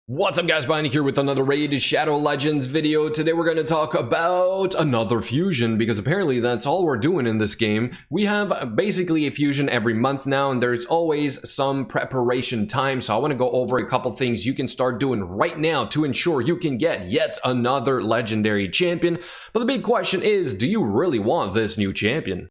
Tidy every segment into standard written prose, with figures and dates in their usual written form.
What's up guys, Bionic here with another Raid Shadow Legends video. Today we're going to talk about another fusion, because apparently that's all we're doing in this game. We have basically a fusion every month now, and there's always some preparation time, so I want to go over a couple things you can start doing right now to ensure you can get yet another legendary champion. But the big question is, do you really want this new champion?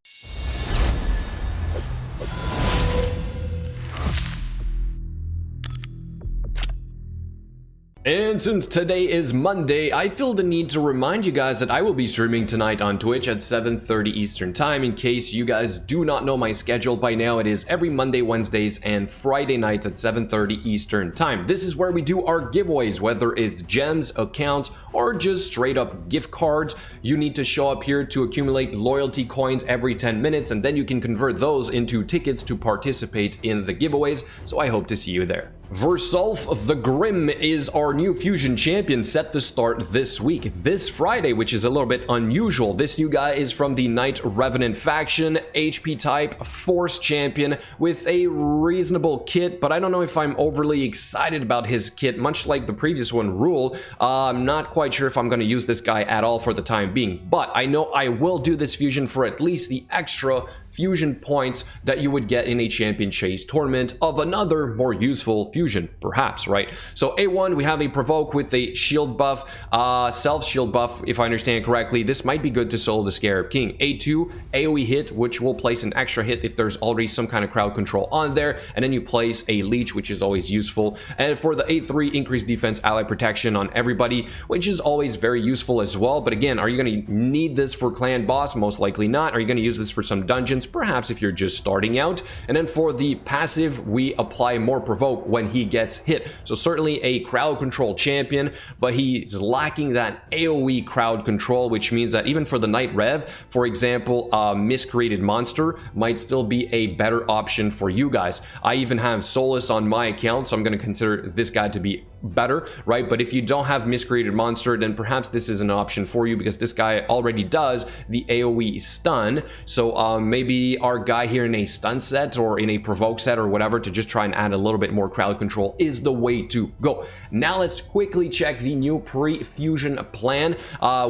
And since today is Monday, I feel the need to remind you guys that I will be streaming tonight on Twitch at 7:30 Eastern Time. In case you guys do not know my schedule by now, it is every Monday, Wednesdays, and Friday nights at 7:30 Eastern Time. This is where we do our giveaways, whether it's gems, accounts, or just straight up gift cards. You need to show up here to accumulate loyalty coins every 10 minutes, and then you can convert those into tickets to participate in the giveaways, so I hope to see you there. Versulf the Grim is our new fusion champion, set to start this week, this Friday, which is a little bit unusual. This new guy is from the Knight Revenant faction, HP type, Force champion with a reasonable kit, but I don't know if I'm overly excited about his kit, much like the previous one, Rule. I'm not quite sure if I'm going to use this guy at all for the time being, but I know I will do this fusion for at least the extra fusion points that you would get in a champion chase tournament of another more useful fusion, perhaps, right? So A1, we have a provoke with a shield buff, self shield buff, if I understand correctly. This might be good to solo the Scarab King. A2, AoE hit, which will place an extra hit if there's already some kind of crowd control on there, and then you place a leech, which is always useful. And for the A3, increased defense, ally protection on everybody, which is always very useful as well. But again, are you going to need this for clan boss? Most likely not. Are you going to use this for some dungeons? Perhaps if you're just starting out. And then for the passive, we apply more provoke when he gets hit. So certainly a crowd control champion, but he's lacking that AoE crowd control, which means that even for the Knight Rev, for example, miscreated monster might still be a better option for you guys. I even have Solus on my account, so I'm going to consider this guy to be better, right? But if you don't have miscreated monster, then perhaps this is an option for you, because this guy already does the AoE stun. So maybe our guy here in a stun set or in a provoke set or whatever, to just try and add a little bit more crowd control, is the way to go. Now let's quickly check the new pre-fusion plan,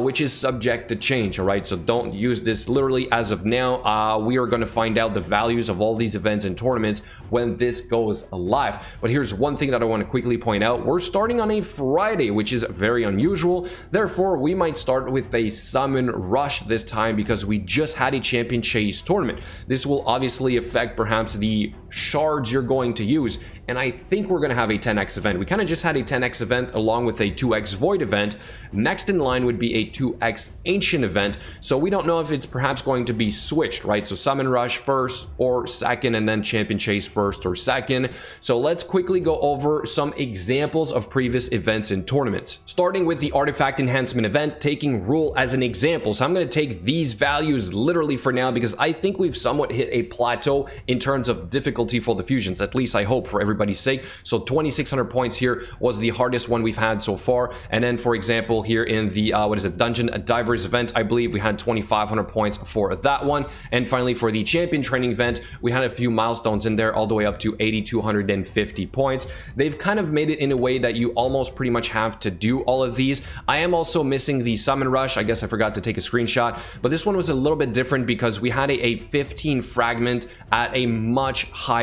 which is subject to change. All right, so don't use this literally as of now. We are going to find out the values of all these events and tournaments when this goes live. But here's one thing that I want to quickly point out. We're starting on a Friday, which is very unusual. Therefore, we might start with a summon rush this time, because we just had a champion chase tournament. This will obviously affect perhaps the shards you're going to use, and I think we're going to have a 10x event. We kind of just had a 10x event along with a 2x void event. Next in line would be a 2x ancient event, so we don't know if it's perhaps going to be switched, right? So summon rush first or second, and then champion chase first or second. So let's quickly go over some examples of previous events and tournaments, starting with the artifact enhancement event, taking Rule as an example. So I'm going to take these values literally for now, because I think we've somewhat hit a plateau in terms of difficulty for the fusions, at least I hope, for everybody's sake. So 2600 points here was the hardest one we've had so far. And then for example, here in the Dungeon Divers event, I believe we had 2500 points for that one. And finally, for the champion training event, we had a few milestones in there, all the way up to 8250 points. They've kind of made it in a way that you almost pretty much have to do all of these. I am also missing the summon rush. I guess I forgot to take a screenshot, but this one was a little bit different because we had a 15 fragment at a much higher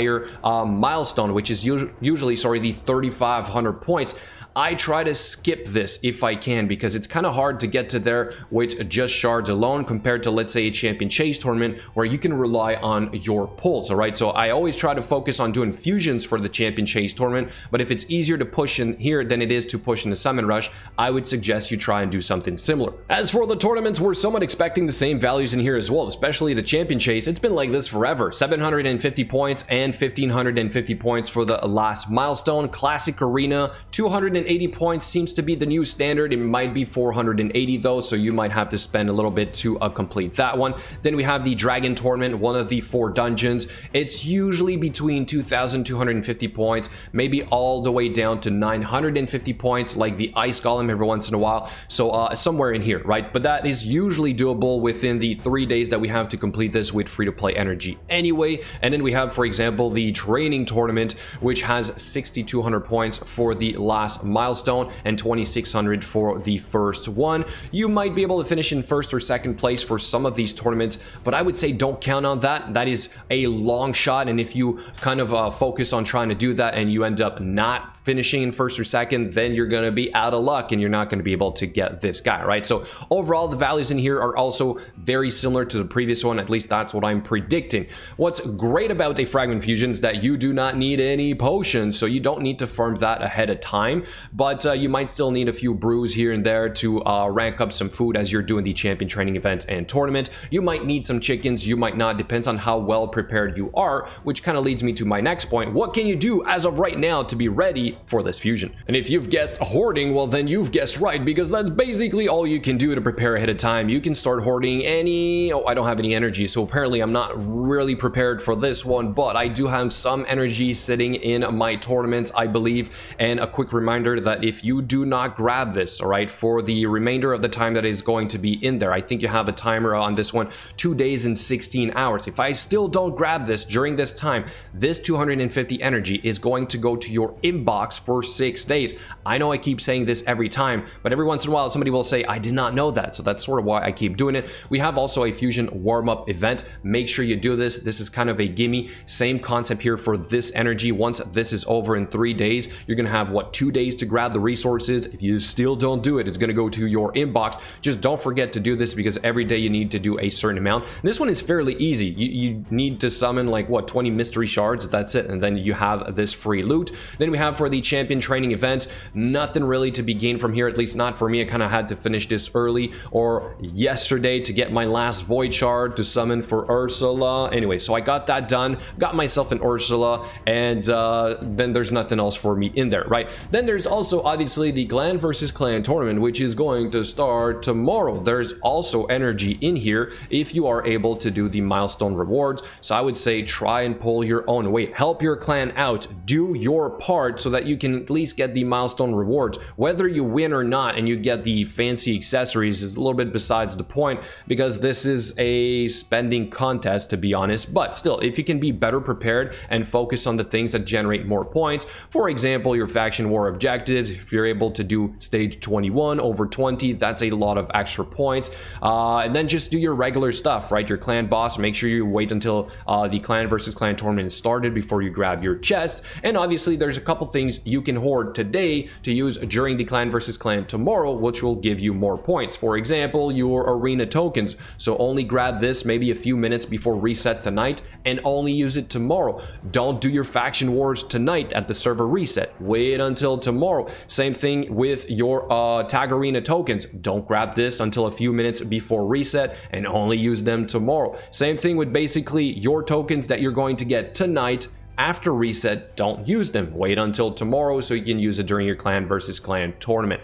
milestone, which is usually the 3500 points. I try to skip this if I can, because it's kind of hard to get to there with just shards alone, compared to, let's say, a champion chase tournament where you can rely on your pulls. All right, so I always try to focus on doing fusions for the champion chase tournament, but if it's easier to push in here than it is to push in the summon rush, I would suggest you try and do something similar. As for the tournaments, we're somewhat expecting the same values in here as well, especially the champion chase. It's been like this forever. 750 points and 1550 points for the last milestone. Classic arena, 280 points seems to be the new standard. It might be 480 though, so you might have to spend a little bit to complete that one. Then we have the Dragon Tournament, one of the 4 dungeons. It's usually between 2250 points, maybe all the way down to 950 points, like the Ice Golem every once in a while. So somewhere in here, right? But that is usually doable within the 3 days that we have to complete this with free-to-play energy anyway. And then we have, for example, the Training Tournament, which has 6200 points for the last milestone and 2600 for the first one. You might be able to finish in first or second place for some of these tournaments, but I would say don't count on that. That is a long shot, and if you kind of focus on trying to do that and you end up not finishing in first or second, then you're going to be out of luck and you're not going to be able to get this guy, right? So overall, the values in here are also very similar to the previous one. At least that's what I'm predicting. What's great about a fragment fusion is that you do not need any potions, so you don't need to farm that ahead of time, but you might still need a few brews here and there to rank up some food as you're doing the champion training event and tournament. You might need some chickens, you might not, depends on how well prepared you are, which kind of leads me to my next point. What can you do as of right now to be ready for this fusion? And if you've guessed hoarding, well then you've guessed right, because that's basically all you can do to prepare ahead of time. You can start hoarding any... oh, I don't have any energy, so apparently I'm not really prepared for this one, but I do have some energy sitting in my tournaments, I believe. And a quick reminder that if you do not grab this, all right, for the remainder of the time that is going to be in there, I think you have a timer on this one, 2 days and 16 hours. If I still don't grab this during this time, this 250 energy is going to go to your inbox for 6 days. I know I keep saying this every time, but every once in a while somebody will say I did not know that, so that's sort of why I keep doing it. We have also a fusion warm-up event. Make sure you do this. This is kind of a gimme. Same concept here for this energy. Once this is over in 3 days, you're gonna have what, 2 days to grab the resources. If you still don't do it, it's gonna go to your inbox. Just don't forget to do this, because every day you need to do a certain amount. And this one is fairly easy. You need to summon like what, 20 mystery shards, that's it, and then you have this free loot. Then we have for the champion training event, nothing really to be gained from here, at least not for me. I kind of had to finish this early or yesterday to get my last void shard to summon for Ursula. Anyway, so I got that done, got myself an Ursula, and then there's nothing else for me in there, right? Then there's also obviously the clan versus clan tournament, which is going to start tomorrow. There's also energy in here if you are able to do the milestone rewards, so I would say try and pull your own weight, help your clan out, do your part so that you can at least get the milestone rewards. Whether you win or not and you get the fancy accessories is a little bit besides the point, because this is a spending contest, to be honest. But still, if you can be better prepared and focus on the things that generate more points, for example your faction war objectives, if you're able to do stage 21 over 20, that's a lot of extra points. And then just do your regular stuff, right? Your clan boss, make sure you wait until the clan versus clan tournament is started before you grab your chest. And obviously there's a couple things you can hoard today to use during the clan versus clan tomorrow, which will give you more points. For example, your arena tokens. So only grab this maybe a few minutes before reset tonight and only use it tomorrow. Don't do your faction wars tonight at the server reset. Wait until tomorrow. Same thing with your tag arena tokens. Don't grab this until a few minutes before reset and only use them tomorrow. Same thing with basically your tokens that you're going to get tonight. After reset, don't use them. Wait until tomorrow so you can use it during your clan versus clan tournament.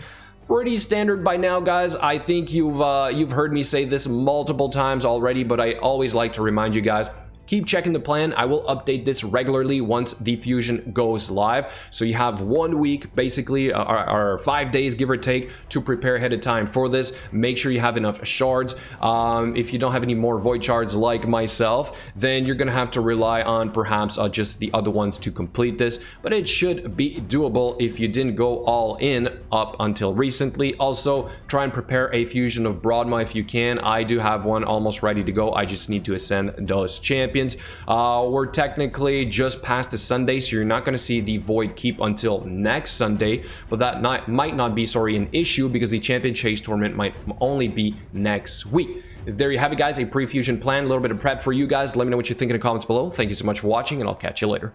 Pretty standard by now, guys. I think you've heard me say this multiple times already, but I always like to remind you guys, keep checking the plan. I will update this regularly once the fusion goes live. So you have 1 week, basically, or 5 days, give or take, to prepare ahead of time for this. Make sure you have enough shards. If you don't have any more void shards like myself, then you're gonna have to rely on perhaps just the other ones to complete this. But it should be doable if you didn't go all in up until recently. Also, try and prepare a fusion of Broadma if you can. I do have one almost ready to go. I just need to ascend those champions. We're technically just past the Sunday, so you're not going to see the void keep until next Sunday, but that might not be an issue, because the champion chase tournament might only be next week. There you have it, guys, a pre-fusion plan, a little bit of prep for you guys. Let me know what you think in the comments below. Thank you so much for watching, and I'll catch you later.